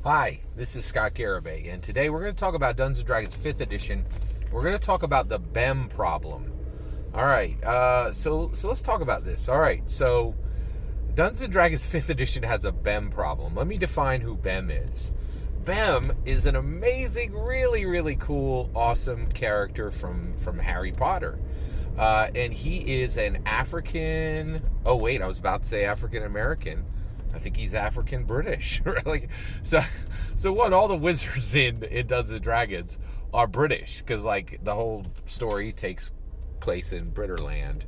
Hi, this is Scott Garibay, and today we're going to talk about Dungeons & Dragons 5th edition. We're going to talk about the BEM problem. All right, so let's talk about this. All right, so Dungeons & Dragons 5th edition has a BEM problem. Let me define who BEM is. BEM is an amazing, really, really cool, awesome character from Harry Potter. And he is an African... Oh, wait, I was about to say African-American. I think he's African British. All the wizards in Dungeons and Dragons are British because like the whole story takes place in Britterland,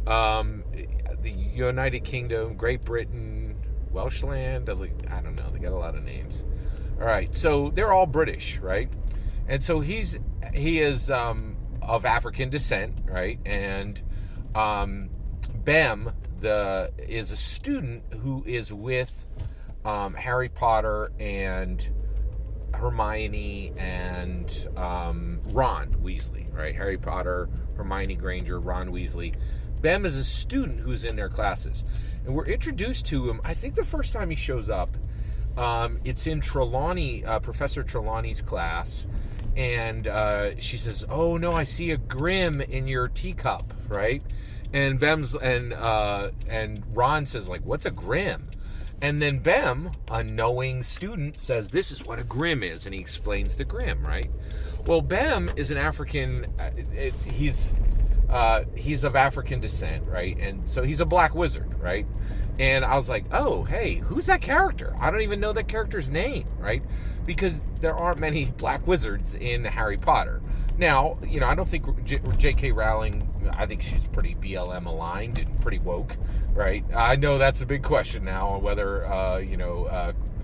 the United Kingdom, Great Britain, Welshland. I don't know. They got a lot of names. All right, so they're all British, right? And so he is of African descent, right? And BEM is a student who is with Harry Potter and Hermione and Ron Weasley, right? Harry Potter, Hermione Granger, Ron Weasley. BEM is a student who's in their classes. And we're introduced to him, I think the first time he shows up, it's in Trelawney, Professor Trelawney's class. And she says, "Oh no, I see a Grim in your teacup," right? And and Ron says, like, "What's a Grim?" And then Bem, a knowing student, says, "This is what a Grim is," and he explains the Grim, right? Well, Bem is an African. He's of African descent, right? And so he's a black wizard, right? And I was like, oh, hey, who's that character? I don't even know that character's name, right? Because there aren't many black wizards in Harry Potter. Now, I don't think J.K. Rowling, I think she's pretty BLM aligned and pretty woke, right? I know that's a big question now on whether,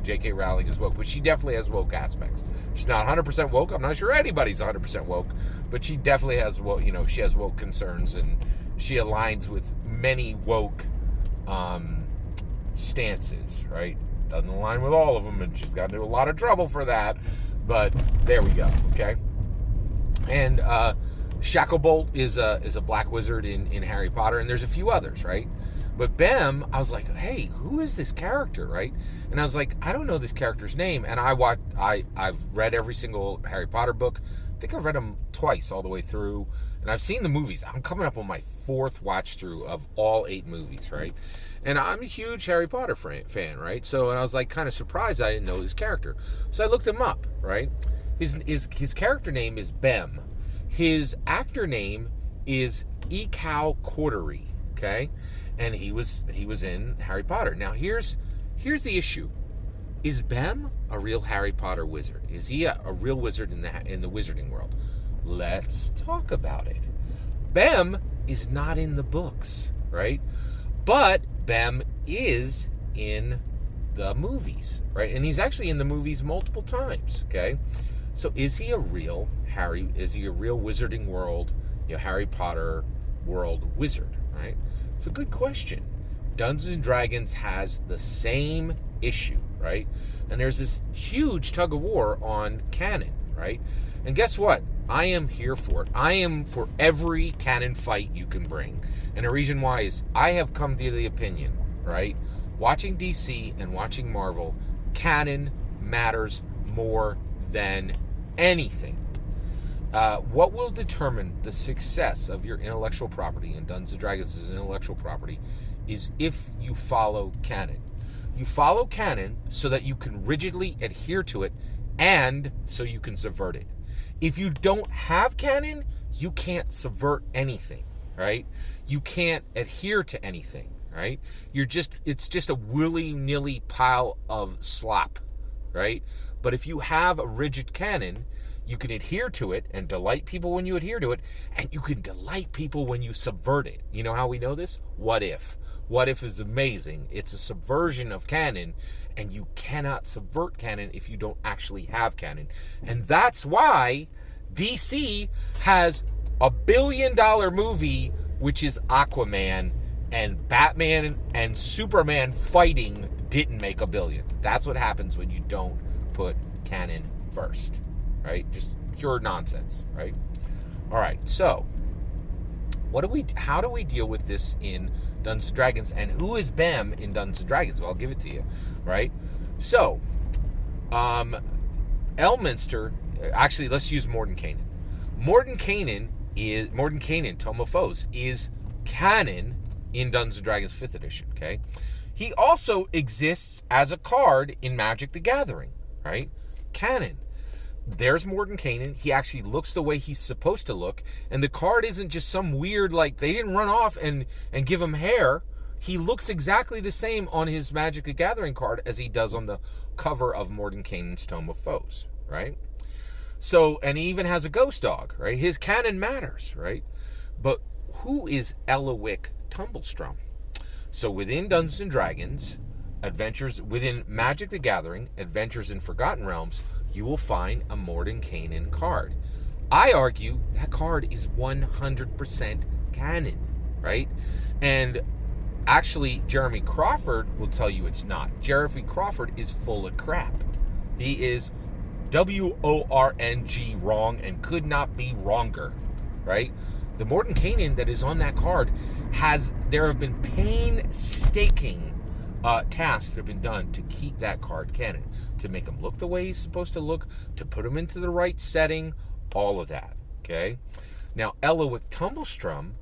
J.K. Rowling is woke, but she definitely has woke aspects. She's not 100% woke. I'm not sure anybody's 100% woke, but she definitely has she has woke concerns, and she aligns with many woke stances, right? Doesn't align with all of them, and she's got into a lot of trouble for that, but there we go, okay? And Shacklebolt is a black wizard in Harry Potter, and there's a few others, right? But Bem, I was like, hey, who is this character, right? And I was like, I don't know this character's name, and I've read every single Harry Potter book. I think I've read them twice all the way through, and I've seen the movies. I'm coming up on my 4th watch through of all 8 movies, right? And I'm a huge Harry Potter fan, right? So, and I was like kind of surprised I didn't know his character. So I looked him up, right? His character name is Bem. His actor name is Ekow Quartey, okay? And he was in Harry Potter. Now here's the issue: is Bem a real Harry Potter wizard? Is he a real wizard in the wizarding world? Let's talk about it. Bem is not in the books, right? But Bem is in the movies, right? And he's actually in the movies multiple times, okay? So is he a real wizarding world, Harry Potter world wizard, right? It's a good question. Dungeons & Dragons has the same issue, right? And there's this huge tug of war on canon, right? And guess what? I am here for it. I am for every canon fight you can bring. And the reason why is I have come to the opinion, right? Watching DC and watching Marvel, canon matters more than anything. What will determine the success of your intellectual property, and Dungeons & Dragons is intellectual property, is if you follow canon. You follow canon so that you can rigidly adhere to it and so you can subvert it. If you don't have canon, you can't subvert anything, right? You can't adhere to anything, right? It's just a willy-nilly pile of slop, right? But if you have a rigid canon, you can adhere to it and delight people when you adhere to it, and you can delight people when you subvert it. You know how we know this? What If. What If is amazing. It's a subversion of canon, and you cannot subvert canon if you don't actually have canon. And that's why DC has a $1 billion movie, which is Aquaman, and Batman and Superman fighting didn't make $1 billion. That's what happens when you don't put canon first, right? Just pure nonsense, right? All right, so how do we deal with this in Dungeons & Dragons, and who is Bem in Dungeons & Dragons? Well, I'll give it to you, right? So, Elminster, actually, let's use Mordenkainen. Mordenkainen, Tome of Foes, is canon in Dungeons & Dragons 5th edition, okay? He also exists as a card in Magic the Gathering, right? Canon. There's Mordenkainen. He actually looks the way he's supposed to look, and the card isn't just some weird, like, they didn't run off and give him hair. He looks exactly the same on his Magic the Gathering card as he does on the cover of Mordenkainen's Tome of Foes, right? So, and he even has a ghost dog, right? His canon matters, right? But who is Elowick Tumblestrum? So within Dungeons & Dragons, Adventures, within Magic the Gathering, Adventures in Forgotten Realms, you will find a Mordenkainen card. I argue that card is 100% canon, right? And actually, Jeremy Crawford will tell you it's not. Jeremy Crawford is full of crap. He is WORNG wrong and could not be wronger, right? The Mordenkainen that is on that card there have been painstaking tasks that have been done to keep that card canon, to make him look the way he's supposed to look, to put him into the right setting, all of that, okay? Now, Elowick Tumblestrum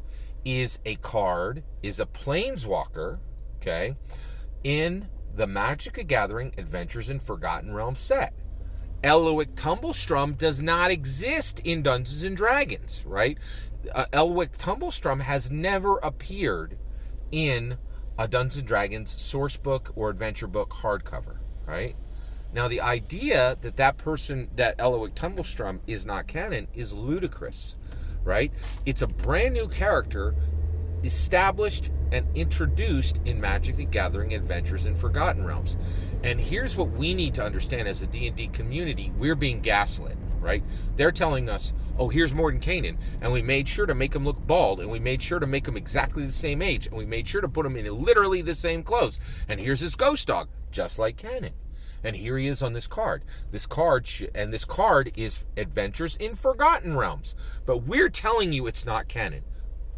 is a planeswalker, okay, in the Magic the Gathering Adventures in Forgotten Realms set. Elowick Tumblestrum does not exist in Dungeons & Dragons, right? Elowick Tumblestrum has never appeared in a Dungeons & Dragons source book or adventure book hardcover, right? Now, the idea that Elowick Tumblestrum is not canon is ludicrous, right? It's a brand new character established and introduced in Magic the Gathering Adventures in Forgotten Realms. And here's what we need to understand as a D&D community. We're being gaslit, right? They're telling us, oh, here's Mordenkainen, and we made sure to make him look bald, and we made sure to make him exactly the same age, and we made sure to put him in literally the same clothes. And here's his ghost dog, just like canon. And here he is on this card. This card is Adventures in Forgotten Realms. But we're telling you it's not canon.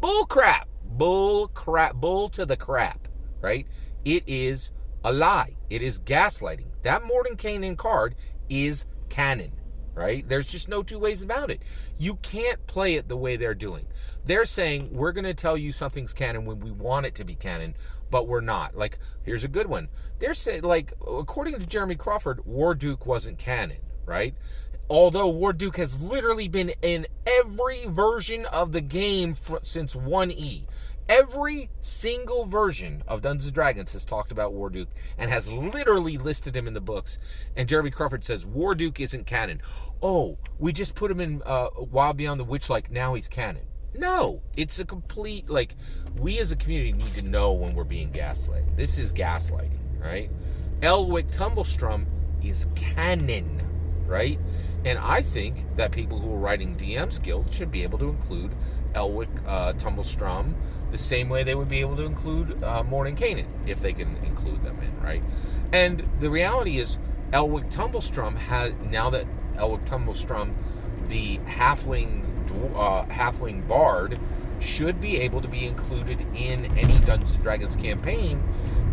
Bull crap. Bull to the crap, right? It is a lie. It is gaslighting. That Mordenkainen card is canon, right? There's just no two ways about it. You can't play it the way they're doing. They're saying, we're going to tell you something's canon when we want it to be canon, but we're not. Like, here's a good one. They're saying, like, according to Jeremy Crawford, Warduke wasn't canon, right? Although Warduke has literally been in every version of the game since 1E. Every single version of Dungeons & Dragons has talked about Warduke and has literally listed him in the books. And Jeremy Crawford says, Warduke isn't canon. Oh, we just put him in Wild Beyond the Witchlight, now he's canon. No, it's a complete, we as a community need to know when we're being gaslit. This is gaslighting, right? Elowick Tumblestrum is canon, right? And I think that people who are writing DM's Guild should be able to include Elowick Tumblestrum the same way they would be able to include Mordenkainen, if they can include them in, right? And the reality is, Elowick Tumblestrum the halfling bard, should be able to be included in any Dungeons & Dragons campaign.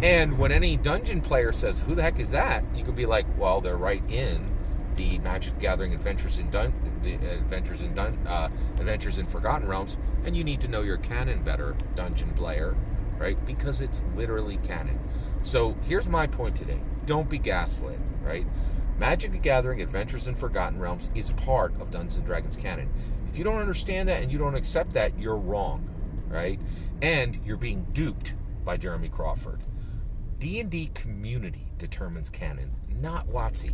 And when any dungeon player says, who the heck is that? You can be like, well, they're right in the Magic Gathering Adventures in Forgotten Realms, and you need to know your canon better, dungeon player, right? Because it's literally canon. So here's my point today. Don't be gaslit, right? Magic the Gathering Adventures in Forgotten Realms is part of Dungeons & Dragons canon. If you don't understand that and you don't accept that, you're wrong, right? And you're being duped by Jeremy Crawford. D&D community determines canon, not WotC.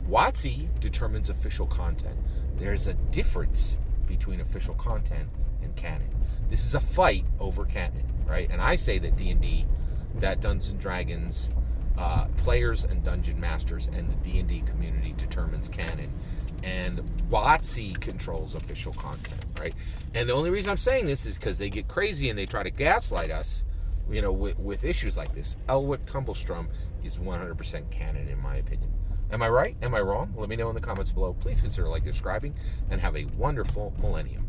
WotC determines official content. There's a difference between official content and canon. This is a fight over canon, right? And I say that D&D, that Dungeons & Dragons players and dungeon masters and the D&D community determines canon, and WotC controls official content, right? And the only reason I'm saying this is because they get crazy and they try to gaslight us, with issues like this. Elowick Tumblestrum is 100% canon in my opinion. Am I right? Am I wrong? Let me know in the comments below. Please consider subscribing, and have a wonderful millennium.